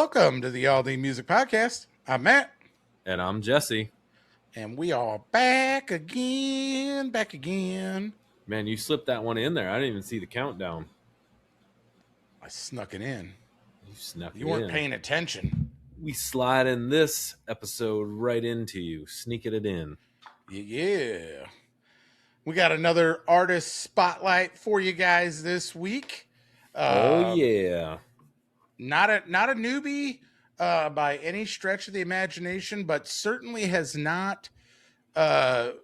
Welcome to the All Day Music Podcast. I'm Matt, And I'm Jesse. and we are back again, Man, you slipped that one in there. I didn't even see the countdown. I snuck it in. You snuck You it weren't in. paying attention. We slide in this episode right into you, sneaking it in. Yeah. We got another artist spotlight for you guys this week. Oh yeah. Not a newbie by any stretch of the imagination, but certainly has not gotten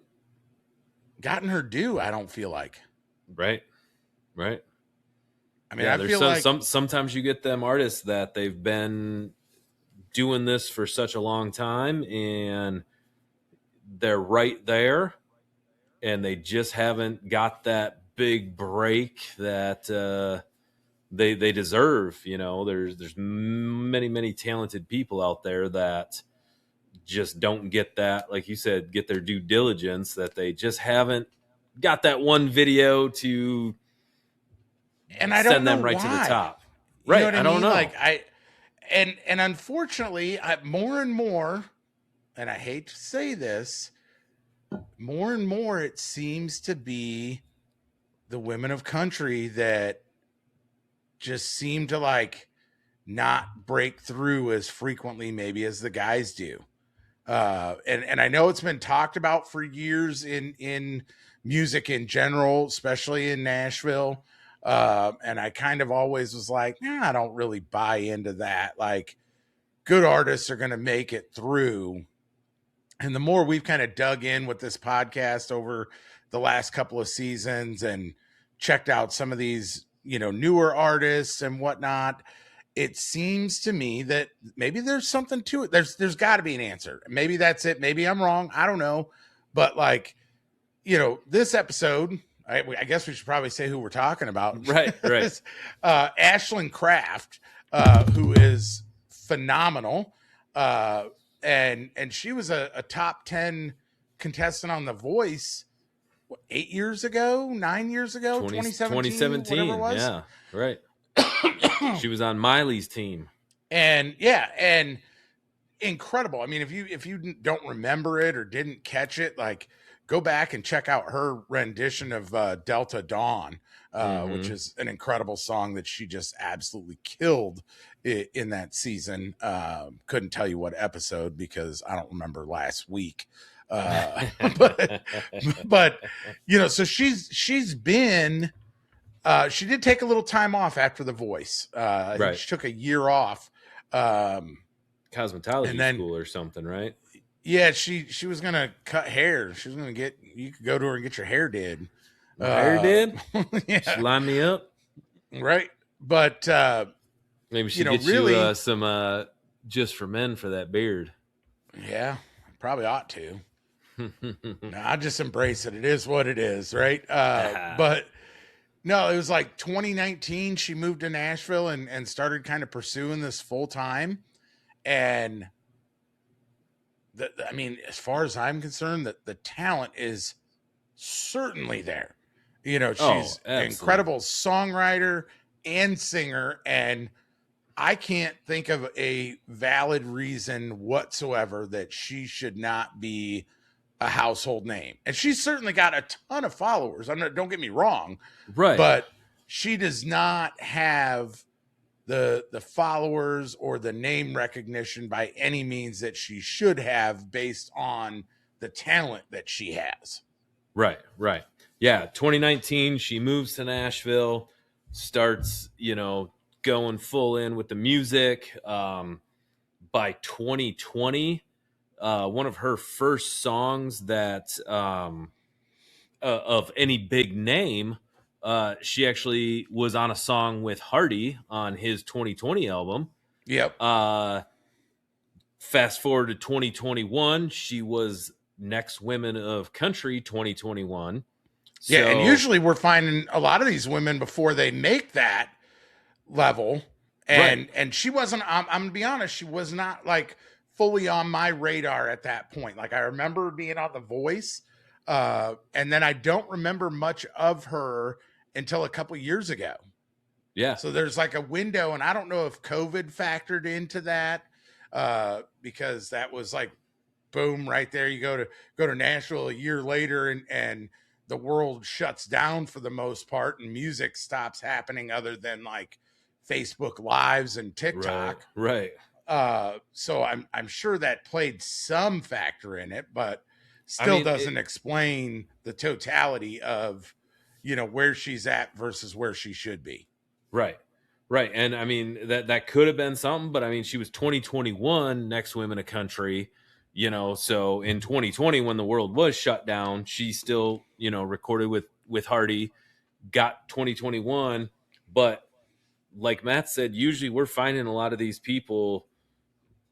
her due, I don't feel like. Right. I mean, Yeah, I feel like sometimes you get them artists that they've been doing this for such a long time and they're right there and they just haven't got that big break that they deserve. You know, there's many talented people out there that just don't get that, like you said, get their due diligence, that they just haven't got that one video to and I don't send know them right why. to the top. You Right. know what I don't mean? know. Like and unfortunately, more and more, and I hate to say this, more and more it seems to be the women of country that just seem to like not break through as frequently maybe as the guys do. And I know it's been talked about for years in music in general, especially in Nashville. And I kind of always was like, I don't really buy into that. Like, good artists are going to make it through. And the more we've kind of dug in with this podcast over the last couple of seasons and checked out some of these, newer artists and whatnot, it seems to me that maybe there's something to it. There's got to be an answer. Maybe that's it. Maybe I'm wrong. I don't know. But like, this episode, I guess we should probably say who we're talking about. Right. Ashland Kraft, who is phenomenal. And she was a top 10 contestant on The Voice 8 years ago, 9 years ago, 2017, whatever it was. Yeah, right. She was on Miley's team. And and incredible. I mean, if you don't remember it or didn't catch it, like go back and check out her rendition of Delta Dawn, which is an incredible song that she just absolutely killed in that season. Couldn't tell you what episode because I don't remember last week. But so she's been she did take a little time off after The Voice. I think she took a year off. Cosmetology school or something, right? Yeah, she was gonna cut hair. She was gonna you could go to her and get your hair did. Hair did? Yeah. She line me up. Right. But maybe she gets you some just for men for that beard. Yeah, probably ought to. I just embrace it. It is what it is, right? But no, it was like 2019. She moved to Nashville and started kind of pursuing this full time. And I mean, as far as I'm concerned, the talent is certainly there. She's an incredible songwriter and singer. And I can't think of a valid reason whatsoever that she should not be a household name. And she's certainly got a ton of followers. Don't get me wrong. Right. But she does not have the followers or the name recognition by any means that she should have based on the talent that she has. Right. Yeah. 2019, she moves to Nashville, starts, going full in with the music. By 2020, one of her first songs that of any big name, she actually was on a song with Hardy on his 2020 album. Yep. Fast forward to 2021, she was Next Women of Country 2021. Yeah, and usually we're finding a lot of these women before they make that level. And she wasn't, I'm going to be honest, she was not like fully on my radar at that point. Like I remember being on The Voice, and then I don't remember much of her until a couple years ago. Yeah. So there's like a window, and I don't know if COVID factored into that, because that was like boom right there. You go to Nashville a year later, and the world shuts down for the most part, and music stops happening other than like Facebook lives and Right. TikTok. Right. So I'm sure that played some factor in it, but I still mean, doesn't explain the totality of, where she's at versus where she should be. right. Right. And I mean, that could have been something, but I mean, she was 2021 next women a country, so in 2020 when the world was shut down, she still, recorded with Hardy, got 2021, but like Matt said, usually we're finding a lot of these people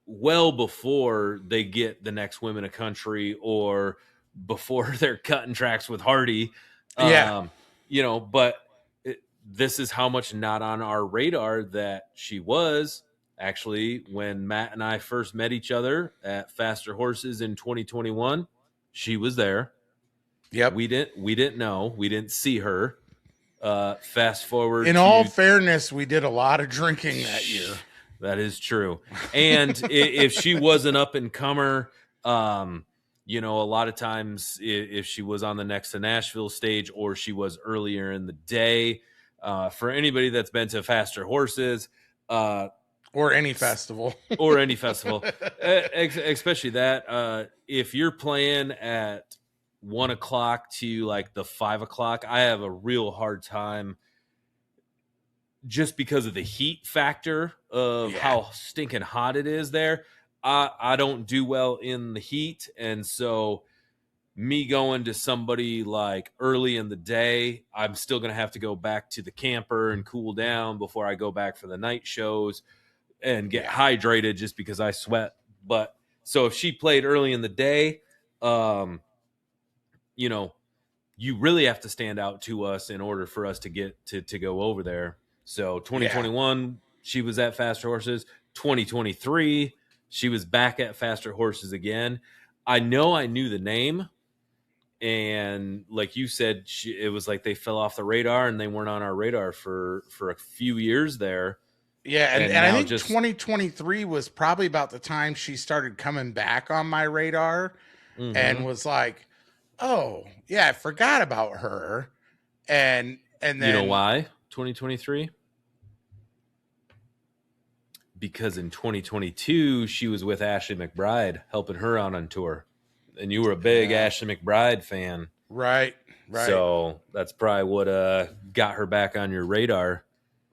well before they get the next women a country or before they're cutting tracks with Hardy. Yeah. But this is how much not on our radar that she was. Actually, when Matt and I first met each other at Faster Horses in 2021, she was there. Yep. We didn't know. We didn't see her. Fast forward In all to fairness, we did a lot of drinking that year. that is true. And if she was an up and comer, a lot of times if she was on the Next to Nashville stage or she was earlier in the day, for anybody that's been to Faster Horses, Or any festival. or any festival, especially that, if you're playing at 1 o'clock to like the 5 o'clock, I have a real hard time just because of the heat factor of Yeah. how stinking hot it is there. I don't do well in the heat. And so me going to somebody like early in the day, I'm still going to have to go back to the camper and cool down before I go back for the night shows and get Yeah. hydrated just because I sweat. But so if she played early in the day, you really have to stand out to us in order for us to get to go over there. So 2021, she was at Faster Horses. 2023, she was back at Faster Horses again. I know I knew the name, and like you said, it was like they fell off the radar and they weren't on our radar for a few years there. Yeah, and And I now think just 2023 was probably about the time she started coming back on my radar, and mhm. was like, "Oh, yeah, I forgot about her." And You know then why 2023? Because in 2022 she was with Ashley McBryde helping her out on tour, and you were a big Ashley McBryde fan, right, right. so that's probably what got her back on your radar.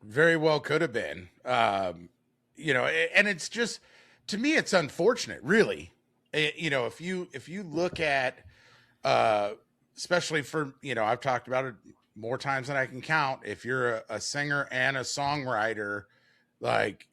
Very well could have been. And it's just, to me it's unfortunate, really. If you look at, uh especially for, I've talked about it more times than I can count, if you're a singer and a songwriter, like,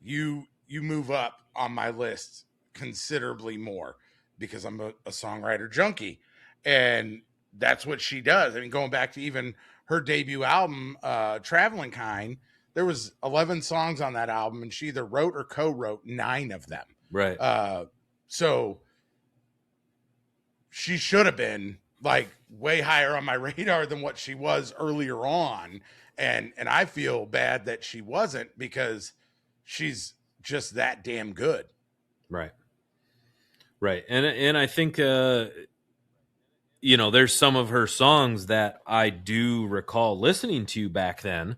you move up on my list considerably more because I'm a songwriter junkie. And that's what she does. I mean, going back to even her debut album, Traveling Kind, there was 11 songs on that album, and she either wrote or co-wrote 9 of them. Right. So she should have been like way higher on my radar than what she was earlier on. And I feel bad that she wasn't, because she's just that damn good. Right. Right. And I think there's some of her songs that I do recall listening to back then.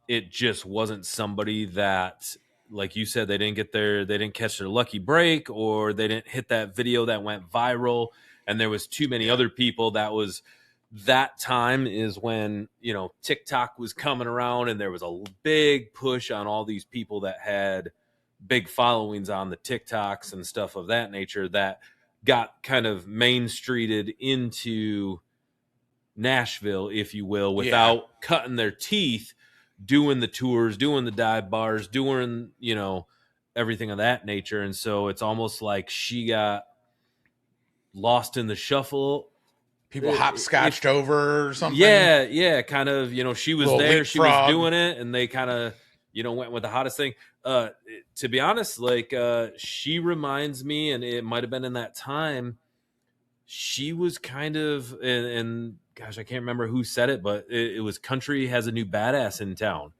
It just wasn't somebody that, like you said, they didn't catch their lucky break, or they didn't hit that video that went viral. And there was too many other people that time is when, TikTok was coming around, and there was a big push on all these people that had big followings on the TikToks and stuff of that nature that got kind of main streeted into Nashville, if you will, without cutting their teeth, doing the tours, doing the dive bars, doing, everything of that nature. And so it's almost like she got lost in the shuffle. People hopscotched over or something. Yeah, kind of, she was there, leapfrog. she was doing it, and they kind of, went with the hottest thing. To be honest, like, she reminds me, and it might have been in that time, she was kind of, and gosh, I can't remember who said it, but it was country has a new badass in town.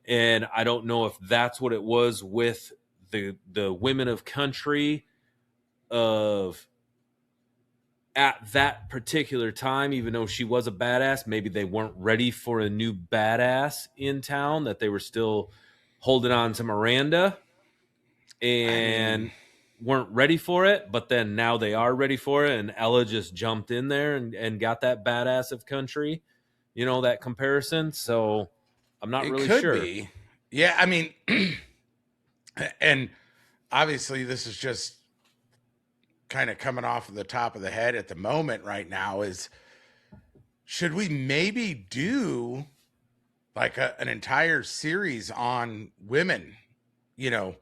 And I don't know if that's what it was with the women of country of at that particular time, even though she was a badass, maybe they weren't ready for a new badass in town, that they were still holding on to Miranda I mean, and weren't ready for it. But then now they are ready for it. And Ella just jumped in there and got that badass of country, that comparison. So I'm not it really could sure. be. Yeah, I mean, and obviously this is just kind of coming off of the top of the head at the moment right now is should we maybe do like an entire series on women, you know,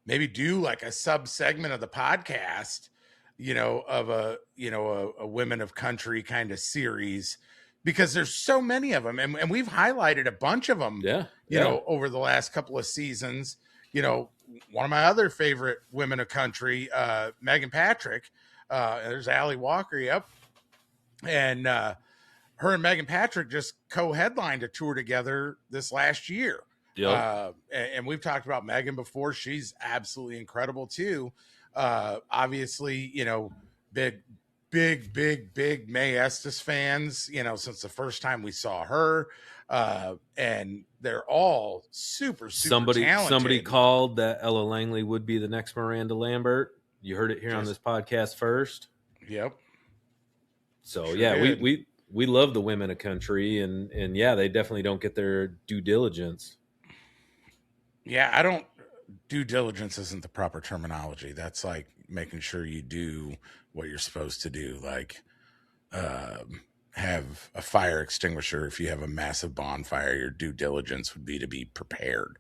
maybe do like a sub segment of the podcast, of a women of country kind of series because there's so many of them and we've highlighted a bunch of them, Yeah. Yeah. over the last couple of seasons. One of my other favorite women of country, Megan Patrick, there's Allie Walker. Yep. And, her and Megan Patrick just co-headlined a tour together this last year. Yep. And we've talked about Megan before. She's absolutely incredible too. Obviously, big Mae Estes fans, since the first time we saw her. And they're all super Somebody talented. called that Ella Langley would be the next Miranda Lambert. You heard it here on this podcast first. Yep. So Sure yeah, did. we love the women of country, and yeah, they definitely don't get their due diligence. Yeah, I don't. Due diligence isn't the proper terminology. That's like making sure you do what you're supposed to do, like have a fire extinguisher. If you have a massive bonfire, your due diligence would be to be prepared.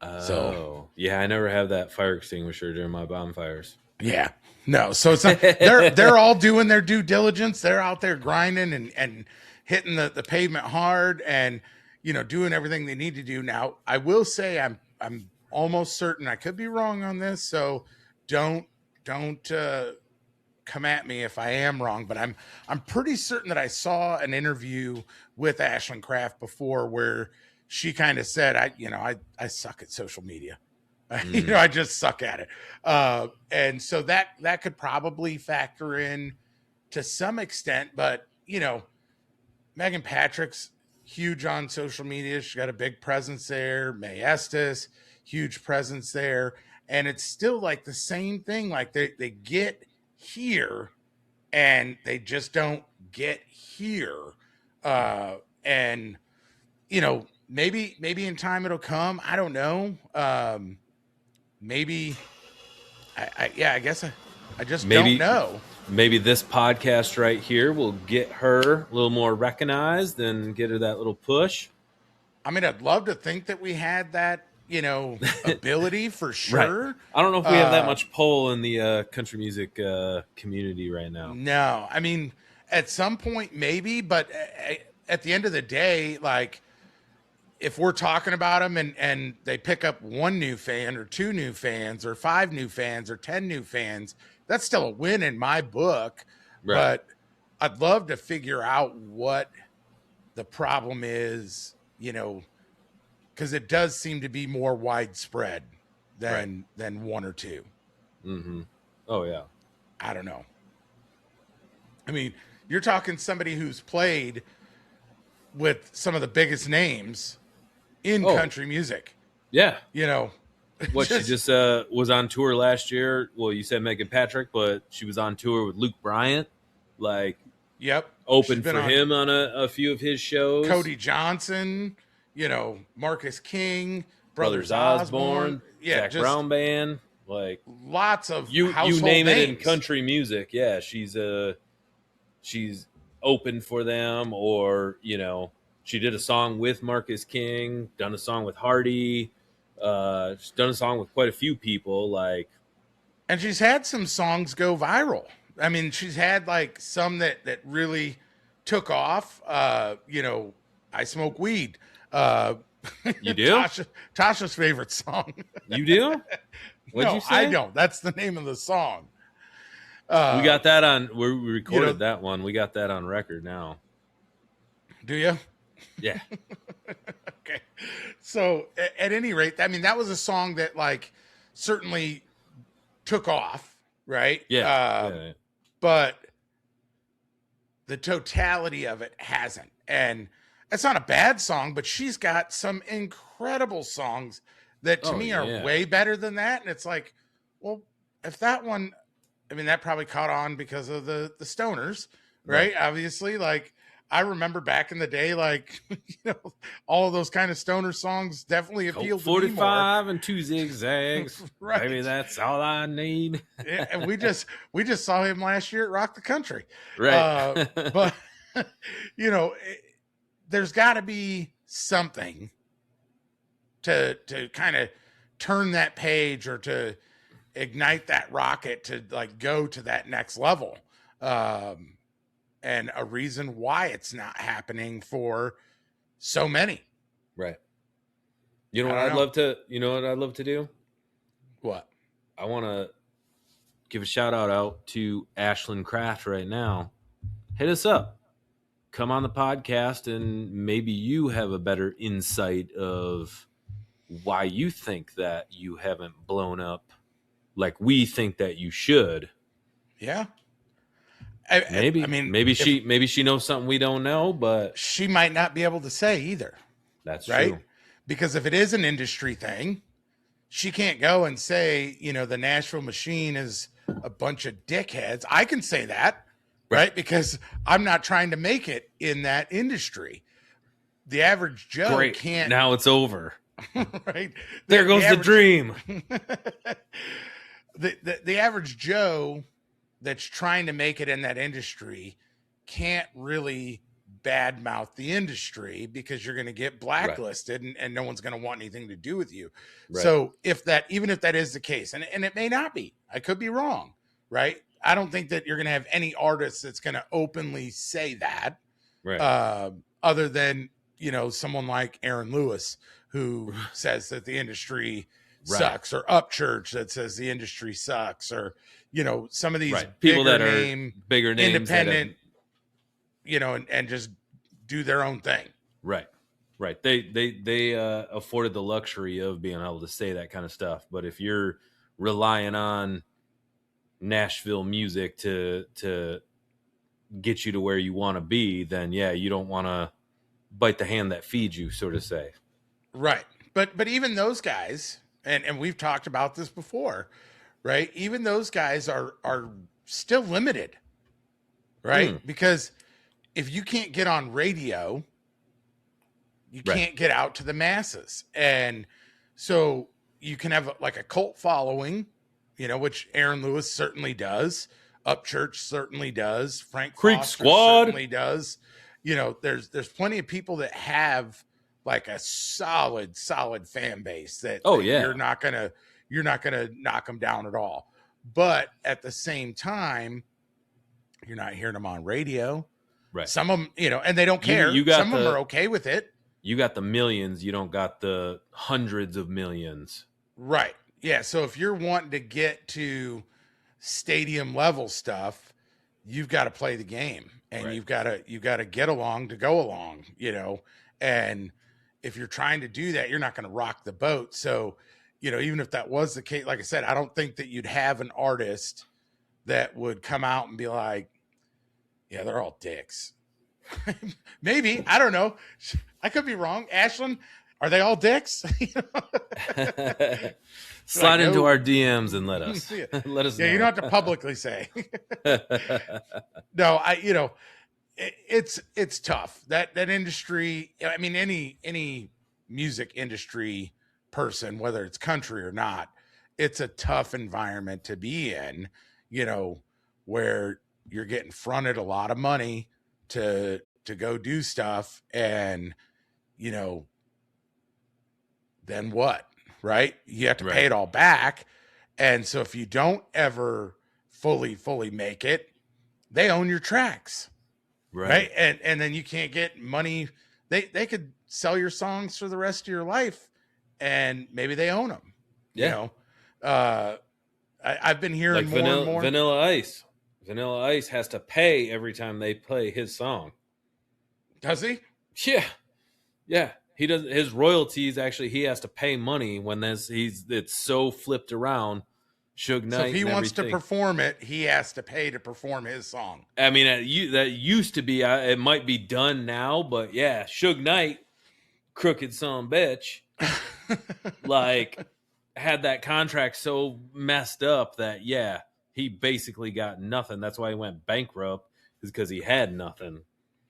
Oh, yeah, I never have that fire extinguisher during my bonfires. Yeah, no. So it's not, they're all doing their due diligence. They're out there grinding and hitting the pavement hard and doing everything they need to do. Now, I will say I'm almost certain, I could be wrong on this, so don't come at me if I am wrong, but I'm pretty certain that I saw an interview with Ashland Craft before where she kind of said, I suck at social media. I just suck at it. And so that could probably factor in to some extent, but Megan Patrick's huge on social media. She's got a big presence there. Mae Estes, huge presence there. And it's still like the same thing. Like they get here and they just don't get here. And maybe in time it'll come. I don't know. Maybe I guess I just don't know. Maybe this podcast right here will get her a little more recognized and get her that little push. I mean, I'd love to think that we had that, ability for sure. Right. I don't know if we have that much pull in the country music community right now. No, I mean, at some point maybe, but at the end of the day, like if we're talking about them and they pick up one new fan or two new fans or five new fans or 10 new fans, that's still a win in my book. Right. But I'd love to figure out what the problem is, because it does seem to be more widespread than one or two. Mm-hmm. Oh yeah. I don't know. I mean, you're talking somebody who's played with some of the biggest names in country music. Yeah. What she just was on tour last year. Well, you said Megan Patrick, but she was on tour with Luke Bryant. Like, yep. Opened for him on a few of his shows. Cody Johnson, Marcus King, Brothers Osborne, Jack Brown Band, like lots of you name names. It in country music. Yeah, she's opened for them, or she did a song with Marcus King, done a song with Hardy, she's done a song with quite a few people, like, and she's had some songs go viral. I mean, she's had like some that really took off. I Smoke Weed. You do? Tasha's favorite song. You do? What'd you say? I don't. That's the name of the song. We got that on. We recorded know, that one. We got that on record now. do you? Yeah. Okay. So at any rate, I mean, that was a song that like certainly took off, right? Yeah. Yeah. But the totality of it hasn't. And it's not a bad song, but she's got some incredible songs that to Oh, me are yeah. way better than that. And it's like, well, if that one, I mean, that probably caught on because of the stoners, right? Right. Obviously, like I remember back in the day, like all of those kind of stoner songs definitely Colt appealed to me more. 45 and 2 zigzags. Maybe Right. that's all I need. And we just saw him last year at Rock the Country. Right. But there's got to be something to kind of turn that page or to ignite that rocket to like go to that next level. And a reason why it's not happening for so many. Right. You know I what don't I'd know. love to, you know what I'd love to do? What? I want to give a shout out to Ashland Craft right now. Hit us up. Come on the podcast, and maybe you have a better insight of why you think that you haven't blown up like we think that you should. Yeah. Maybe, I mean, maybe if she knows something we don't know, but she might not be able to say either, that's right? true. Because if it is an industry thing, she can't go and say, the Nashville Machine is a bunch of dickheads. I can say that, right? Because I'm not trying to make it in that industry. The average Joe Great. can't, Now it's over. right? There goes the dream. The average Joe that's trying to make it in that industry can't really badmouth the industry because you're going to get blacklisted and no one's going to want anything to do with you. Right. So even if that is the case, and it may not be, I could be wrong, right? I don't think that you're going to have any artist that's going to openly say that, Right. other than, someone like Aaron Lewis, who says that the industry sucks, or Upchurch that says the industry sucks, or, some of these people that are bigger names, independent, have... and just do their own thing. Right. They afforded the luxury of being able to say that kind of stuff. But if you're relying on Nashville music to get you to where you want to be, then yeah, you don't want to bite the hand that feeds you, so to say. Right. But even those guys, and we've talked about this before, right? Even those guys are still limited, right? Because if you can't get on radio, you can't get out to the masses. And so you can have like a cult following, which Aaron Lewis certainly does. Upchurch certainly does. Frank Creek Foster Squad certainly does. There's plenty of people that have like a solid fan base that you're not gonna knock them down at all. But at the same time, you're not hearing them on radio. Right. Some of them, and they don't care. Some of them are okay with it. You got the millions. You don't got the hundreds of millions. Right. Yeah. So if you're wanting to get to stadium level stuff, you've got to play the game, and you've got to get along to go along, and if you're trying to do that, you're not going to rock the boat. So, even if that was the case, like I said, I don't think that you'd have an artist that would come out and be like, yeah, they're all dicks. Maybe, I don't know. I could be wrong. Ashland, are they all dicks? Slide into our DMs and let us let us know. Yeah, you don't have to publicly say. No, it's tough. That industry, I mean, any music industry person, whether it's country or not, it's a tough environment to be in, where you're getting fronted a lot of money to go do stuff, and then what, right? You have to pay it all back. And so if you don't ever fully make it, they own your tracks. Right. And then you can't get money. They could sell your songs for the rest of your life, and maybe they own them. I've been hearing like more and more Vanilla Ice. Vanilla Ice has to pay every time they play his song. Does he? Yeah. Yeah. He does his royalties actually he has to pay money when it's so flipped around. Suge So if Knight he and wants to everything. perform it, he has to pay to perform his song. I mean, that used to be. It might be done now, but yeah, Suge Knight, crooked son of a bitch, like had that contract so messed up that yeah, he basically got nothing. That's why he went bankrupt, is because he had nothing.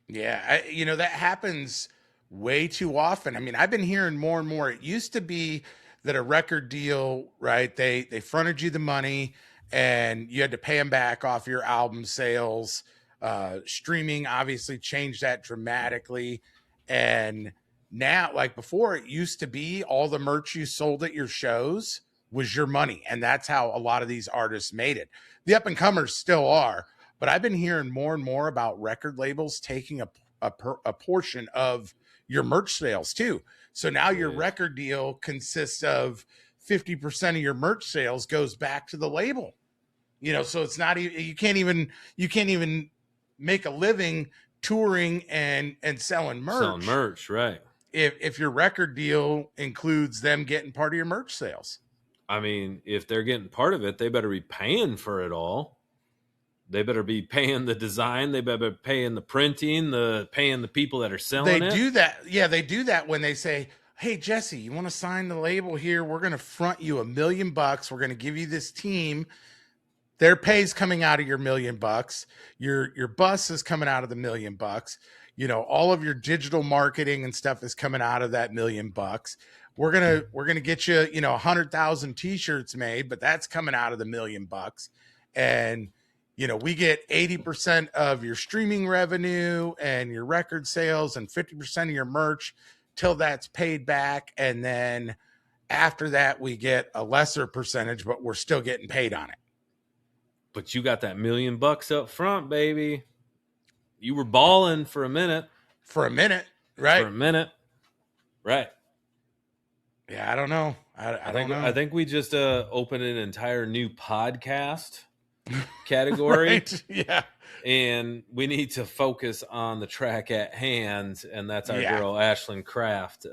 Yeah, that happens way too often. I mean, I've been hearing more and more. It used to be that a record deal, right? They fronted you the money, and you had to pay them back off your album sales. Streaming obviously changed that dramatically, and now, like before, it used to be all the merch you sold at your shows was your money, and that's how a lot of these artists made it. The up and comers still are, but I've been hearing more and more about record labels taking a portion of your merch sales too. So now your Jeez. record deal consists of 50% of your merch sales goes back to the label. So it's not even you can't even make a living touring and selling Selling merch merch, right? if your record deal includes them getting part of your merch sales. I mean, if they're getting part of it, they better be paying for it all. They better be paying the design. They better be paying the printing, paying the people that are They selling it. do that. Yeah, they do that when they say, "Hey Jesse, you want to sign the label here? We're going to front you $1 million. We're going to give you this team. Their pay's coming out of your $1 million. Your bus is coming out of the $1 million. All of your digital marketing and stuff is coming out of that $1 million. We're gonna get you 100,000 t-shirts made, but that's coming out of the $1 million. And we get 80% of your streaming revenue and your record sales and 50% of your merch till that's paid back. And then after that, we get a lesser percentage, but we're still getting paid on it." But you got that $1 million up front, baby. You were balling for a minute. For a minute, right? For a minute. Right. Yeah, I don't know. I don't know. I think we just opened an entire new podcast category. Right? Yeah. And we need to focus on the track at hand, and that's our Yeah. girl Ashland Craft.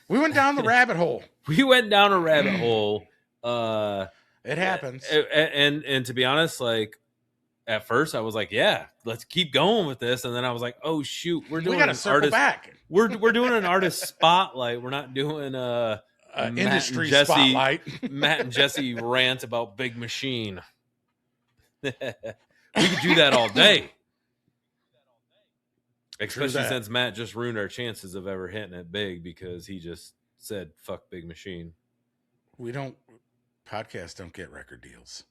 We went down the rabbit hole. We went down a rabbit hole. It happens. And to be honest, like at first I was like, yeah, let's keep going with this, and then I was like, oh shoot, we're doing got to an circle artist. back. We're doing an artist spotlight. We're not doing Industry spotlight. Matt and Jesse rant about Big Machine. We could do that all day. Especially since Matt just ruined our chances of ever hitting it big because he just said fuck Big Machine. Podcasts don't get record deals.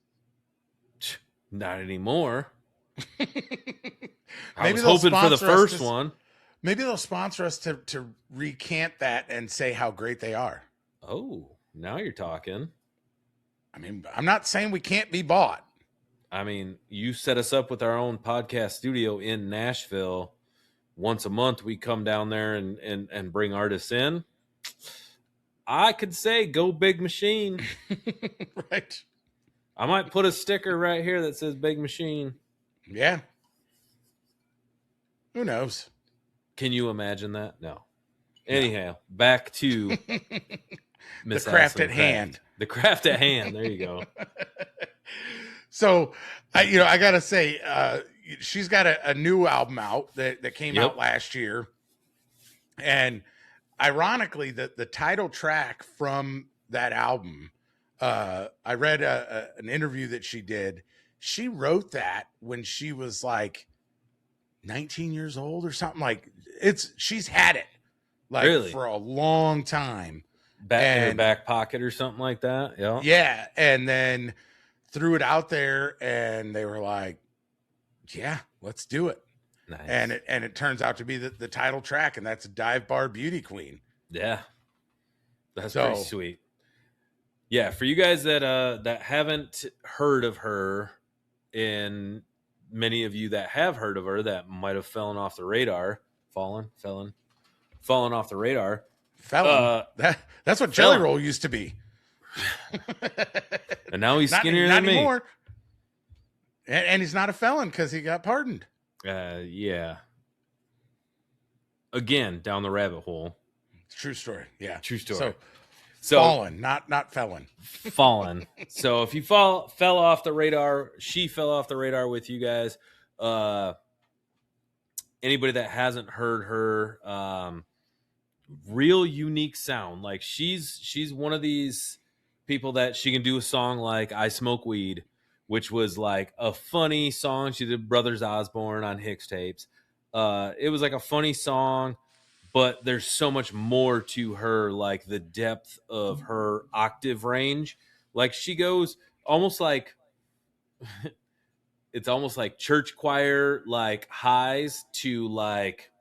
Not anymore. I Maybe was hoping for the first one. Maybe they'll sponsor us to recant that and say how great they are. Oh, now you're talking. I mean, I'm not saying we can't be bought. I mean, you set us up with our own podcast studio in Nashville. Once a month, we come down there and bring artists in. I could say, go Big Machine. Right. I might put a sticker right here that says Big Machine. Yeah. Who knows? Can you imagine that? No. Anyhow, back to the craft at hand. The craft at hand. There you go. So, I got to say, she's got a new album out that came out last year. And ironically, the title track from that album, I read an interview that she did. She wrote that when she was like 19 years old or something. Like she's had it like really? For a long time. In her back pocket or something like that. Yeah. Yeah. And then threw it out there and they were like, yeah, let's do it. Nice. And it turns out to be the title track, and that's Dive Bar Beauty Queen. Yeah. That's pretty sweet. Yeah, for you guys that haven't heard of her, and many of you that have heard of her that might have fallen off the radar, fallen off the radar. That's what Jelly Roll used to be. And now he's skinnier not than anymore. And he's not a felon because he got pardoned. Yeah. Again, down the rabbit hole. True story. Yeah. True story. So So fallen, not felon. fallen. So if you fell off the radar, she fell off the radar with you guys. Anybody that hasn't heard her, real unique sound. Like she's one of these people that she can do a song like "I Smoke Weed," which was like a funny song. She did Brothers Osborne on Hicks tapes. It was like a funny song, but there's so much more to her, like the depth of her octave range. Like she goes almost like it's almost like church choir like highs to like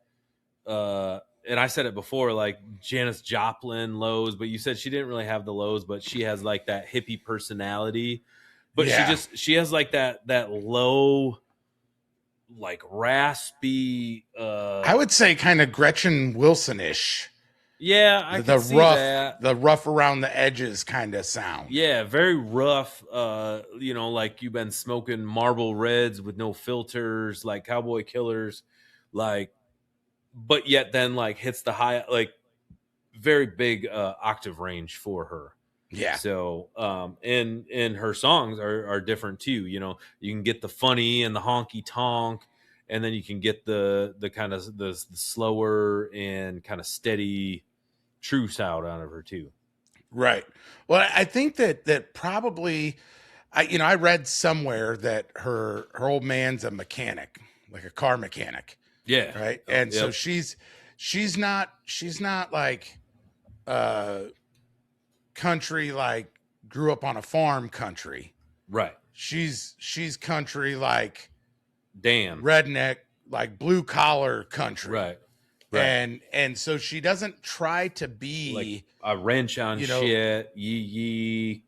and I said it before, like Janis Joplin lows, but you said she didn't really have the lows, but she has like that hippie personality. But Yeah. she has like that low, like raspy. I would say kind of Gretchen Wilson-ish. Yeah, I The can see rough, that. the rough around the edges kind of sound. Yeah, very rough. Like you've been smoking Marlboro Reds with no filters, like Cowboy Killers, like, but yet then like hits the high, like very big octave range for her. Yeah. So, and her songs are different too. You know, you can get the funny and the honky tonk, and then you can get the kind of the slower and kind of steady true sound out of her too. Right. Well, I think that probably I read somewhere that her old man's a mechanic, like a car mechanic, Yeah. right? Oh, And so yep. she's not like uh country, like grew up on a farm country. Right. She's country, like Dan. redneck, like blue collar country. Right. Right. And so she doesn't try to Like be, a wrench on you know, shit. Yee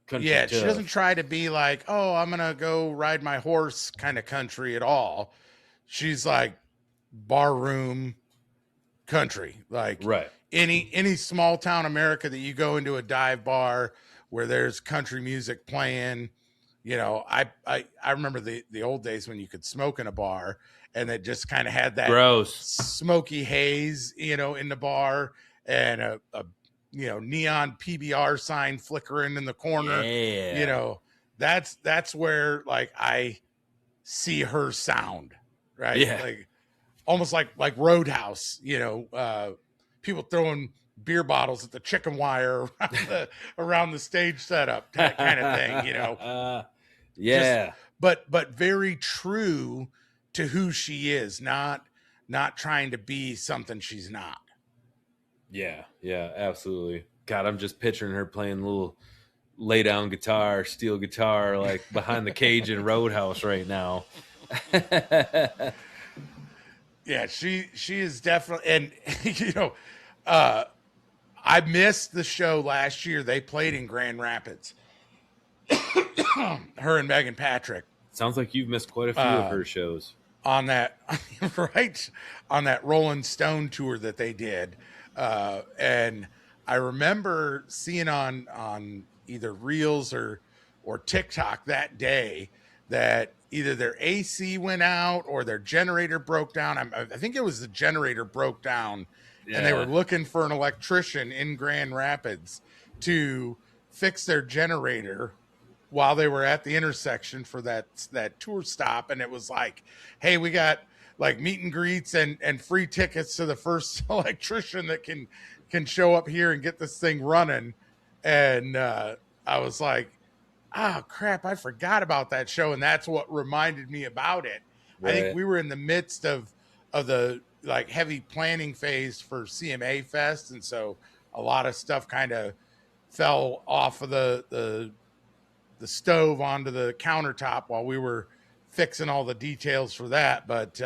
country yeah, tough. she doesn't try to be like, oh, I'm gonna go ride my horse kind of country at all. She's like barroom country, like Right. any small town America that you go into a dive bar where there's country music playing. I remember the old days when you could smoke in a bar and it just kind of had that Gross. smoky haze, in the bar, and a neon PBR sign flickering in the corner. Yeah. That's where like I see her sound, right? Yeah. Like almost like Roadhouse, people throwing beer bottles at the chicken wire around the stage setup, that kind of thing. Yeah. Just but very true to who she is, not trying to be something she's not. Yeah, yeah, absolutely. God, I'm just picturing her playing a little lay down guitar, steel guitar, like behind the cage in Roadhouse right now. Yeah, she is definitely, and uh I missed the show last year. They played in Grand Rapids. Her and Megan Patrick Sounds like you've missed quite a few of her shows. on that right on that Rolling Stone tour that they did. And I remember seeing on either Reels or TikTok that day that either their AC went out or their generator broke down. I think it was the generator broke down, and they were Yeah. looking for an electrician in Grand Rapids to fix their generator while they were at the intersection for that tour stop. And it was like, hey, we got like meet and greets and free tickets to the first electrician that can show up here and get this thing running. And I was like, oh crap, I forgot about that show. And that's what reminded me about it. I think Right. we were in the midst of the like heavy planning phase for CMA Fest, and so a lot of stuff kind of fell off of the stove onto the countertop while we were fixing all the details for that. But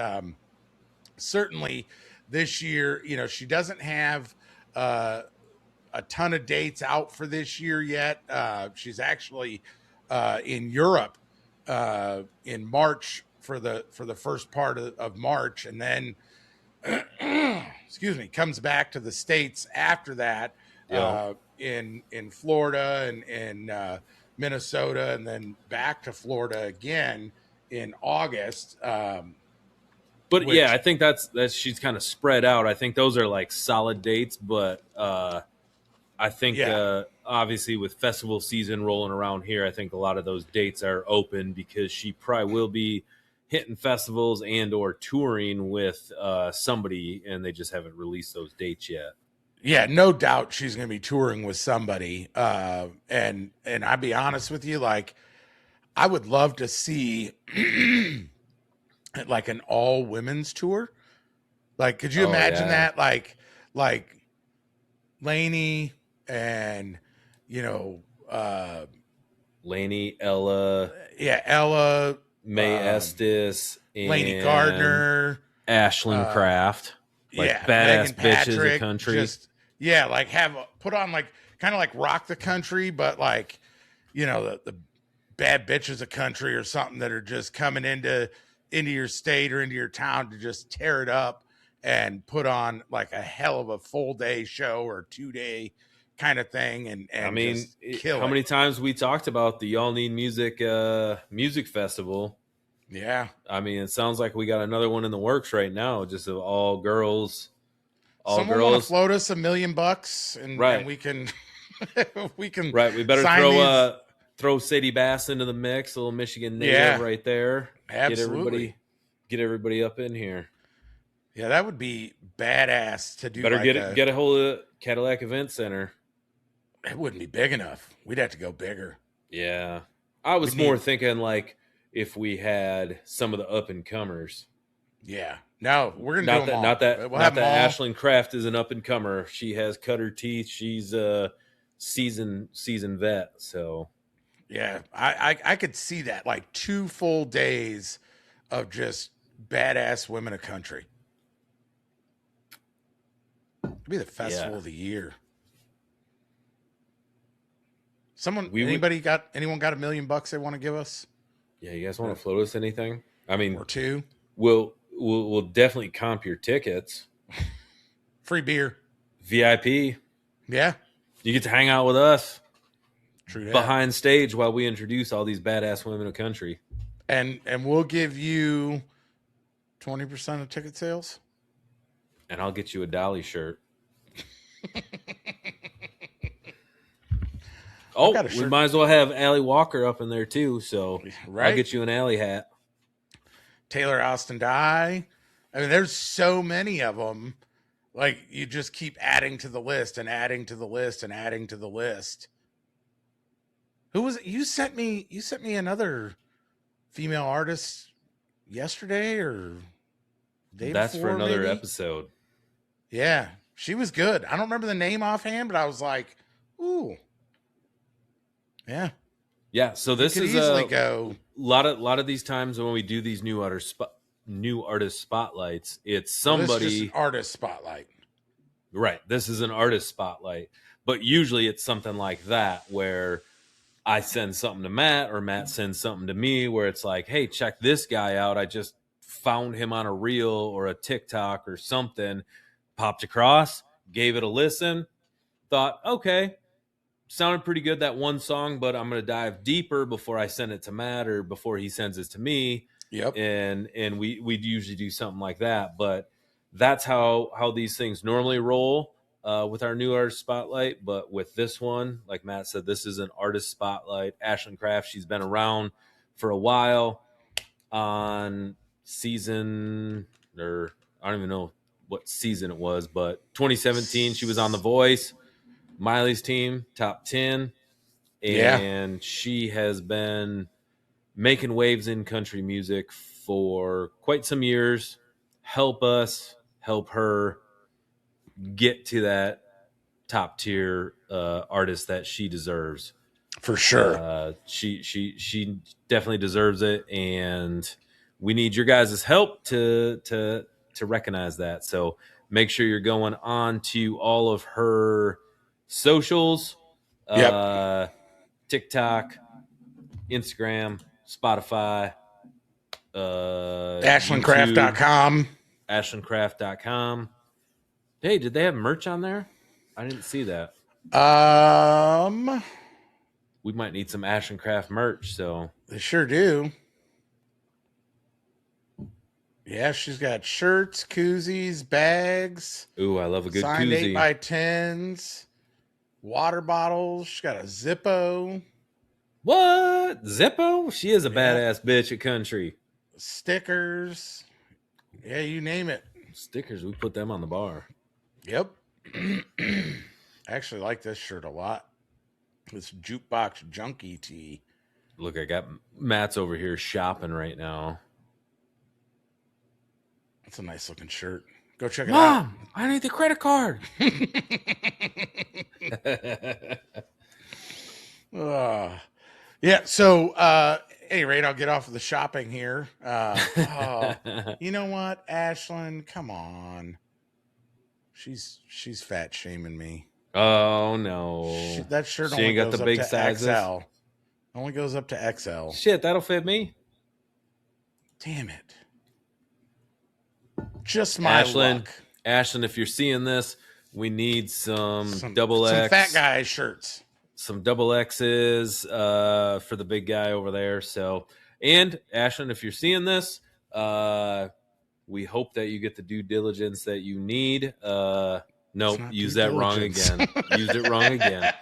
certainly this year, she doesn't have a ton of dates out for this year yet. She's actually in Europe in March for the first part of March, and then excuse me, comes back to the States after that, Yeah. in Florida and Minnesota, and then back to Florida again in August. But yeah, Which I think that's she's kind of spread out. I think those are like solid dates, but I think yeah, obviously with festival season rolling around here, I think a lot of those dates are open because she probably will be hitting festivals and or touring with somebody, and they just haven't released those dates yet. yeah, no doubt she's going to be touring with somebody. And I'll be honest with you, like I would love to see like an all women's tour. Like, could you Oh imagine yeah, that? Like Lainey and you know, uh, Lainey, Ella, yeah, Ella, May Estes, Lainey and Gardner, Ashland uh, Craft, like yeah, badass Megan bitches of Patrick, country. just yeah, like have put on like kind of like rock the country, but like the bad bitches of country or something that are just coming into your state or into your town to just tear it up and put on like a hell of a full day show or 2 day kind of thing I and mean, just kill how it. many times we talked about the Y'all Need Music music festival? Yeah. I mean, it sounds like we got another one in the works right now, just of all girls, all Someone want to girls. float us $1,000,000 and Right, we can we can right. We better sign these. throw Sadie Bass into the mix, a little Michigan native Yeah, right there. Get absolutely. everybody, get everybody up in here. Yeah, that would be badass to do Better like a get a hold of Cadillac Event Center. it wouldn't be big enough. We'd have to go bigger. Yeah, I We'd was more need thinking like if we had some of the up and comers. yeah. No, we're gonna do them all. We'll have Not them that all. Ashland Craft is an up and comer. She has cut her teeth. She's a seasoned vet. So Yeah, I could see that like 2 full days of just badass women of country. It'd be the yeah, festival of the year. we would. Anyone got $1,000,000 they want to give us Yeah, you guys want or, to float us anything? I mean, or two? we'll definitely comp your tickets. Free beer. VIP. Yeah, You get to hang out with us true that. behind stage while we introduce all these badass women of country. And we'll give you 20% of ticket sales. And I'll get you a Dolly shirt. I've Oh, got a we shirt, might as well have Allie Walker up in there too. So I'll right? get you an Allie hat. Taylor Austin Die. I mean, there's so many of them. Like you just keep adding to the list and adding to the list and adding to the list. Who was it? You sent me another female artist yesterday or day That's for before, another maybe. episode. Yeah, she was good. I don't remember the name offhand, but I was like, ooh, yeah, Yeah, so you this could is easily a go. lot of these times when we do these new artist spotlights, it's Well, this is just an somebody artist spotlight. right. This is an artist spotlight, but usually it's something like that where I send something to Matt or Matt sends something to me where it's like, "Hey, check this guy out. I just found him on a reel or a TikTok or something, popped across, gave it a listen, thought, okay, sounded pretty good that one song, but I'm going to dive deeper before I send it to Matt or before he sends it to me." Yep, And we'd usually do something like that, but that's how these things normally roll with our new artist spotlight. But with this one, like Matt said, this is an artist spotlight. Ashland Craft, she's been around for a while on season, or I don't even know what season it was, but 2017 she was on The Voice, Miley's team, top 10, yeah, and she has been making waves in country music for quite some years. Help us help her get to that top tier artist that she deserves. for sure. She definitely deserves it, and we need your guys' help to recognize that. So make sure you're going on to all of her socials, Yep, uh, TikTok, Instagram, Spotify, YouTube, ashlandcraft.com. ashlandcraft.com. Hey, did they have merch on there? I didn't see that. We might need some Ashlandcraft merch. So They sure do. Yeah, she's got shirts, koozies, bags, Ooh, I love a good signed 8 koozie. by 10s, water bottles. She's got a Zippo. What? Zippo? She is a Yeah, badass bitch at country. stickers. Yeah, you name it. Stickers, we put them on the bar. Yep. I actually like this shirt a lot. This jukebox junkie tee. Look, I got Matt's over here shopping right now. It's a nice looking shirt. Go check it out. Mom, I need the credit card. Yeah. So, any rate, I'll get off of the shopping here. You know what, Ashland? Come on. She's fat shaming me. Oh no. That shirt She only ain't got goes the up big to sizes. XL. Only goes up to XL. Shit, that'll fit me. Damn it. Just my luck. Ashland, if you're seeing this, we need some double some X, fat guy shirts. some double X's for the big guy over there. So, and Ashland, if you're seeing this, we hope that you get the due diligence that you need. Nope, use that wrong again. Used it wrong again.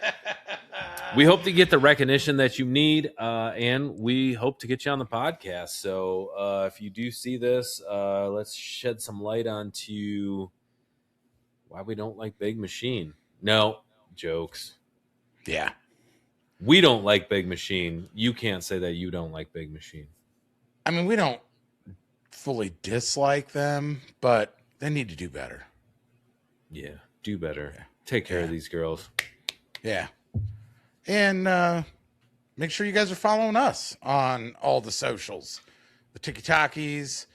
We hope to get the recognition that you need, and we hope to get you on the podcast. So if you do see this, let's shed some light onto why we don't like Big Machine. No, jokes. Yeah. We don't like Big Machine. You can't say that you don't like Big Machine. I mean, we don't fully dislike them, but they need to do better. Yeah, do better. Yeah. Take care of these girls. Yeah. And make sure you guys are following us on all the socials. The TikTokies,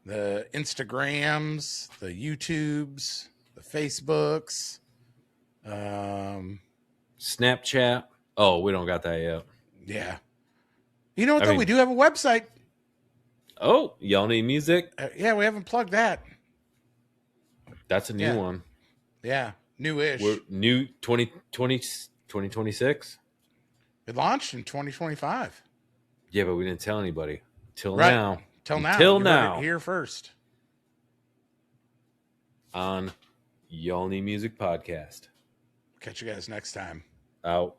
the Instagrams, the YouTubes, the Facebooks. Snapchat. Oh, we don't got that yet. Yeah. You know what, though? We do have a website. Oh, y'all need music? Yeah, we haven't plugged that. That's a new one. Yeah, new-ish. We're new 2026? It launched in 2025. Yeah, but we didn't tell anybody. Till now. Till now. Till you now. Heard it here first. On Y'all Need Music Podcast. Catch you guys next time. Out.